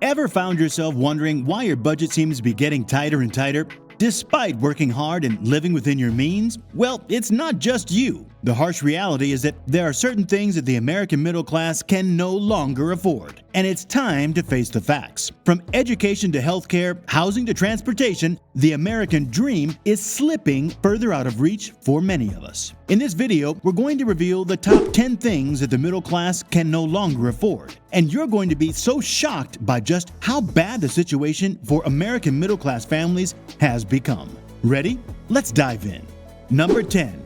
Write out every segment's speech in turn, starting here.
Ever found yourself wondering why your budget seems to be getting tighter and tighter, despite working hard and living within your means? Well, it's not just you. The harsh reality is that there are certain things that the American middle class can no longer afford, and it's time to face the facts. From education to healthcare, housing to transportation, the American dream is slipping further out of reach for many of us. In this video, we're going to reveal the top 10 things that the middle class can no longer afford, and you're going to be so shocked by just how bad the situation for American middle class families has become. Ready? Let's dive in. Number 10.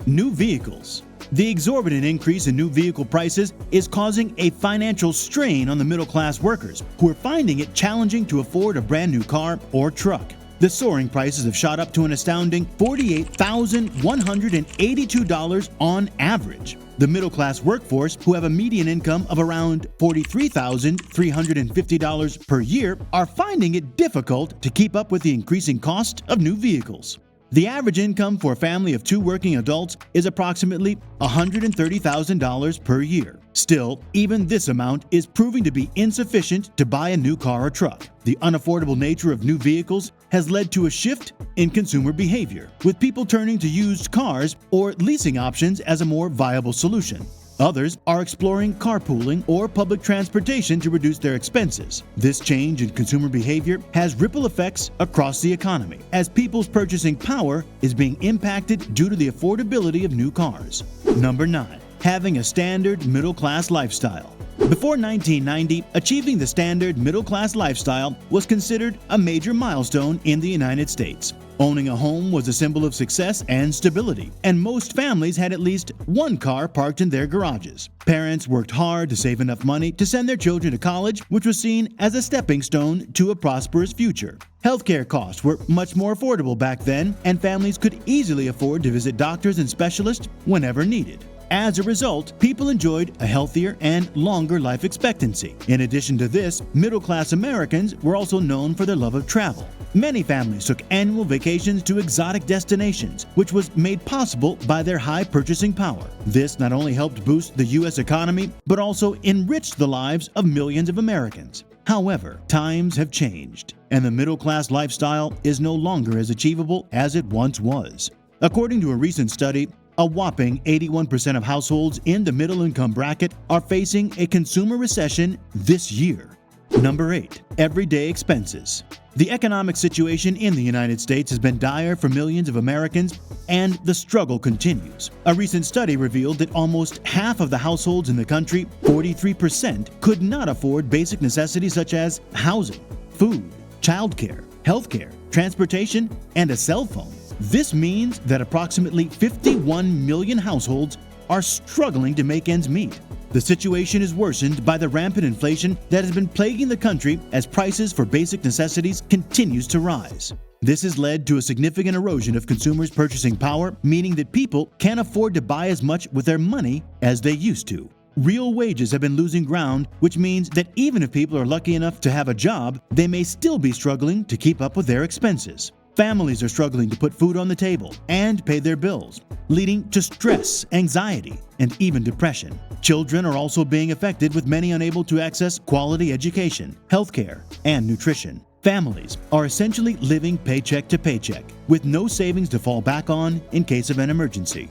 New vehicles. The exorbitant increase in new vehicle prices is causing a financial strain on the middle-class workers, who are finding it challenging to afford a brand new car or truck. The soaring prices have shot up to an astounding $48,182 on average. The middle-class workforce, who have a median income of around $43,350 per year, are finding it difficult to keep up with the increasing cost of new vehicles. The average income for a family of 2 working adults is approximately $130,000 per year. Still, even this amount is proving to be insufficient to buy a new car or truck. The unaffordable nature of new vehicles has led to a shift in consumer behavior, with people turning to used cars or leasing options as a more viable solution. Others are exploring carpooling or public transportation to reduce their expenses. This change in consumer behavior has ripple effects across the economy, as people's purchasing power is being impacted due to the affordability of new cars. Number 9. Having a standard middle-class lifestyle. Before 1990, achieving the standard middle-class lifestyle was considered a major milestone in the United States. Owning a home was a symbol of success and stability, and most families had at least one car parked in their garages. Parents worked hard to save enough money to send their children to college, which was seen as a stepping stone to a prosperous future. Healthcare costs were much more affordable back then, and families could easily afford to visit doctors and specialists whenever needed. As a result, people enjoyed a healthier and longer life expectancy. In addition to this, middle-class Americans were also known for their love of travel. Many families took annual vacations to exotic destinations, which was made possible by their high purchasing power. This not only helped boost the U.S. economy, but also enriched the lives of millions of Americans. However, times have changed, and the middle-class lifestyle is no longer as achievable as it once was. According to a recent study, a whopping 81% of households in the middle-income bracket are facing a consumer recession this year. Number 8. Everyday expenses. The economic situation in the United States has been dire for millions of Americans, and the struggle continues. A recent study revealed that almost half of the households in the country, 43%, could not afford basic necessities such as housing, food, childcare, healthcare, transportation, and a cell phone. This means that approximately 51 million households are struggling to make ends meet. The situation is worsened by the rampant inflation that has been plaguing the country as prices for basic necessities continues to rise. This has led to a significant erosion of consumers' purchasing power, meaning that people can't afford to buy as much with their money as they used to. Real wages have been losing ground, which means that even if people are lucky enough to have a job, they may still be struggling to keep up with their expenses. Families are struggling to put food on the table and pay their bills, leading to stress, anxiety, and even depression. Children are also being affected, with many unable to access quality education, healthcare, and nutrition. Families are essentially living paycheck to paycheck, with no savings to fall back on in case of an emergency.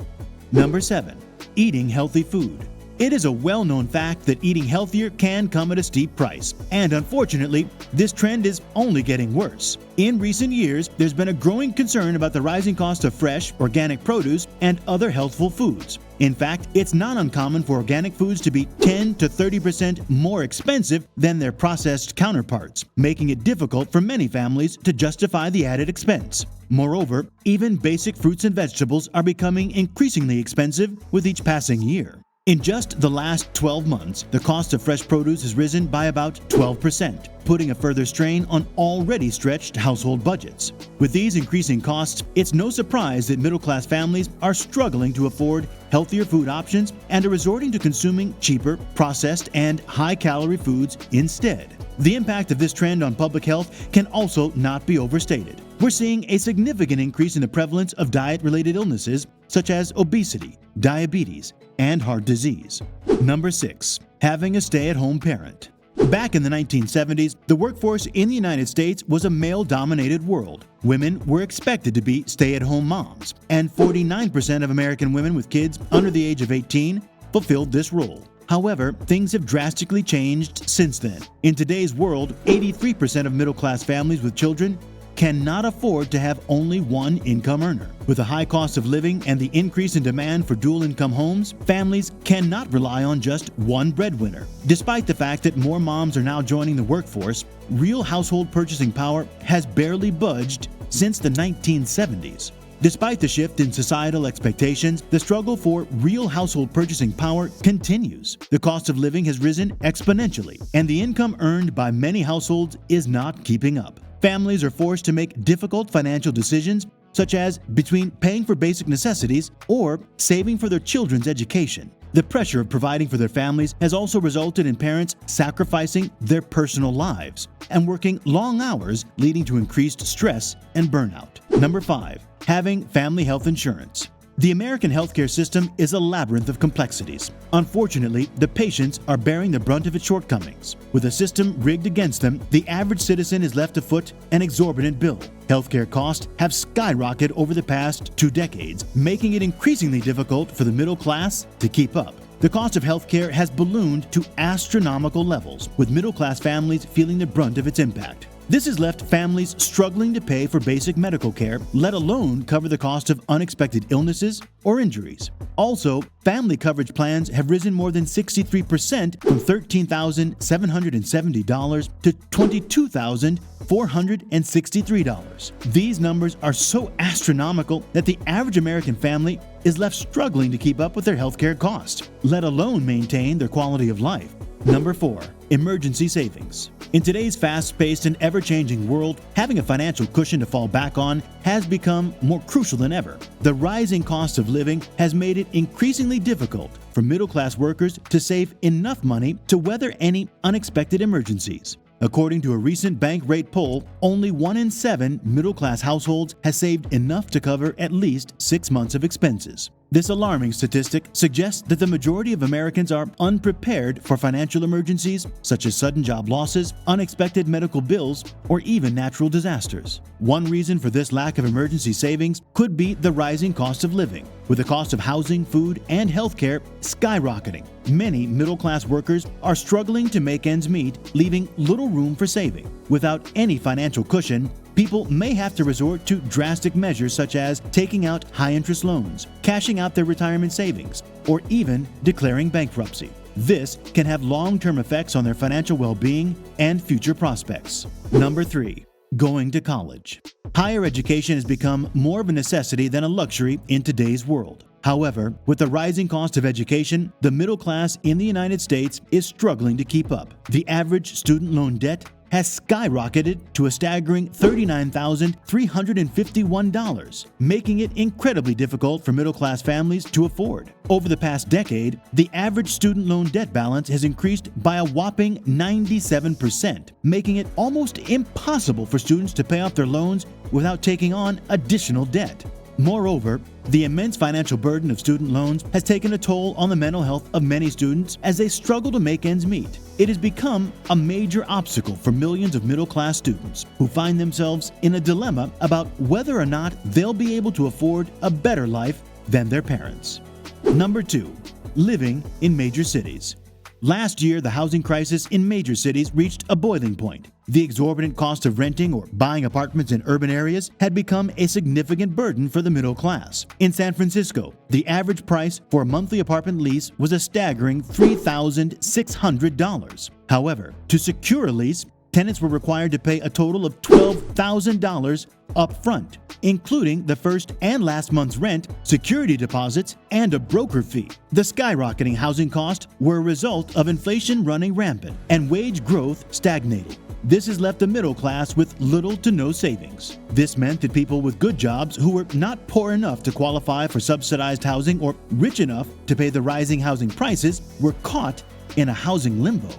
Number 7. Eating healthy food. It is a well-known fact that eating healthier can come at a steep price, and unfortunately, this trend is only getting worse. In recent years, there's been a growing concern about the rising cost of fresh, organic produce and other healthful foods. In fact, it's not uncommon for organic foods to be 10 to 30% more expensive than their processed counterparts, making it difficult for many families to justify the added expense. Moreover, even basic fruits and vegetables are becoming increasingly expensive with each passing year. In just the last 12 months, the cost of fresh produce has risen by about 12%, putting a further strain on already stretched household budgets. With these increasing costs, it's no surprise that middle-class families are struggling to afford healthier food options and are resorting to consuming cheaper, processed, and high-calorie foods instead. The impact of this trend on public health can also not be overstated. We're seeing a significant increase in the prevalence of diet-related illnesses such as obesity, diabetes, and heart disease. Number 6. Having a stay-at-home parent. Back in the 1970s, the workforce in the United States was a male-dominated world. Women were expected to be stay-at-home moms, and 49% of American women with kids under the age of 18 fulfilled this role. However, things have drastically changed since then. In today's world, 83% of middle-class families with children cannot afford to have only one income earner. With the high cost of living and the increase in demand for dual-income homes, families cannot rely on just one breadwinner. Despite the fact that more moms are now joining the workforce, real household purchasing power has barely budged since the 1970s. Despite the shift in societal expectations, the struggle for real household purchasing power continues. The cost of living has risen exponentially, and the income earned by many households is not keeping up. Families are forced to make difficult financial decisions, such as between paying for basic necessities or saving for their children's education. The pressure of providing for their families has also resulted in parents sacrificing their personal lives and working long hours, leading to increased stress and burnout. Number 5. Having family health insurance. The American healthcare system is a labyrinth of complexities. Unfortunately, the patients are bearing the brunt of its shortcomings. With a system rigged against them, the average citizen is left to foot an exorbitant bill. Healthcare costs have skyrocketed over the past 2 decades, making it increasingly difficult for the middle class to keep up. The cost of healthcare has ballooned to astronomical levels, with middle-class families feeling the brunt of its impact. This has left families struggling to pay for basic medical care, let alone cover the cost of unexpected illnesses or injuries. Also, family coverage plans have risen more than 63% from $13,770 to $22,463. These numbers are so astronomical that the average American family is left struggling to keep up with their healthcare costs, let alone maintain their quality of life. Number 4. Emergency savings. In today's fast-paced and ever-changing world, having a financial cushion to fall back on has become more crucial than ever. The rising cost of living has made it increasingly difficult for middle-class workers to save enough money to weather any unexpected emergencies. According to a recent bank rate poll, only 1 in 7 middle-class households has saved enough to cover at least 6 months of expenses. This alarming statistic suggests that the majority of Americans are unprepared for financial emergencies such as sudden job losses, unexpected medical bills, or even natural disasters. One reason for this lack of emergency savings could be the rising cost of living. With the cost of housing, food, and healthcare skyrocketing, many middle-class workers are struggling to make ends meet, leaving little room for saving. Without any financial cushion, people may have to resort to drastic measures such as taking out high-interest loans, cashing out their retirement savings, or even declaring bankruptcy. This can have long-term effects on their financial well-being and future prospects. Number 3. Going to college. Higher education has become more of a necessity than a luxury in today's world. However, with the rising cost of education, the middle class in the United States is struggling to keep up. The average student loan debt has skyrocketed to a staggering $39,351, making it incredibly difficult for middle-class families to afford. Over the past decade, the average student loan debt balance has increased by a whopping 97%, making it almost impossible for students to pay off their loans without taking on additional debt. Moreover, the immense financial burden of student loans has taken a toll on the mental health of many students as they struggle to make ends meet. It has become a major obstacle for millions of middle-class students who find themselves in a dilemma about whether or not they'll be able to afford a better life than their parents. Number 2. Living in major cities. Last year, the housing crisis in major cities reached a boiling point. The exorbitant cost of renting or buying apartments in urban areas had become a significant burden for the middle class. In San Francisco, the average price for a monthly apartment lease was a staggering $3,600. However, to secure a lease, tenants were required to pay a total of $12,000 up front, including the first and last month's rent, security deposits, and a broker fee. The skyrocketing housing costs were a result of inflation running rampant and wage growth stagnating. This has left the middle class with little to no savings. This meant that people with good jobs who were not poor enough to qualify for subsidized housing or rich enough to pay the rising housing prices were caught in a housing limbo.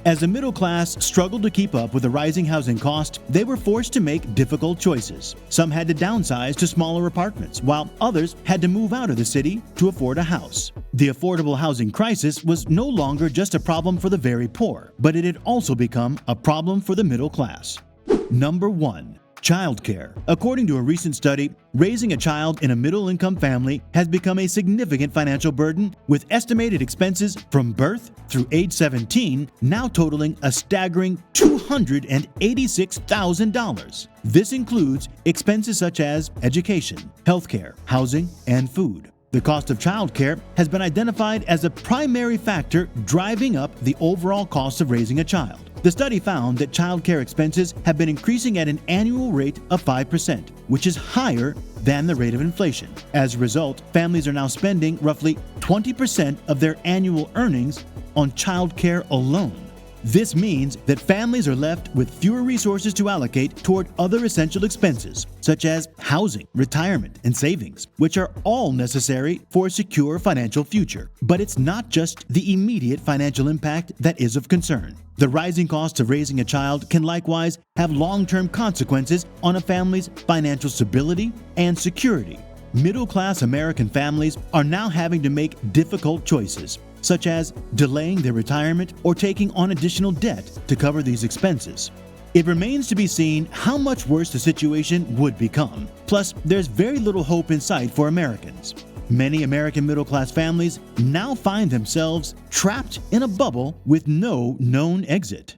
As the middle class struggled to keep up with the rising housing cost, they were forced to make difficult choices. Some had to downsize to smaller apartments, while others had to move out of the city to afford a house. The affordable housing crisis was no longer just a problem for the very poor, but it had also become a problem for the middle class. Number 1. Childcare. According to a recent study, raising a child in a middle-income family has become a significant financial burden, with estimated expenses from birth through age 17 now totaling a staggering $286,000. This includes expenses such as education, healthcare, housing, and food. The cost of childcare has been identified as a primary factor driving up the overall cost of raising a child. The study found that childcare expenses have been increasing at an annual rate of 5%, which is higher than the rate of inflation. As a result, families are now spending roughly 20% of their annual earnings on childcare alone. This means that families are left with fewer resources to allocate toward other essential expenses, such as housing, retirement, and savings, which are all necessary for a secure financial future. But it's not just the immediate financial impact that is of concern. The rising cost of raising a child can likewise have long-term consequences on a family's financial stability and security. Middle-class American families are now having to make difficult choices, such as delaying their retirement or taking on additional debt to cover these expenses. It remains to be seen how much worse the situation would become. Plus, there's very little hope in sight for Americans. Many American middle-class families now find themselves trapped in a bubble with no known exit.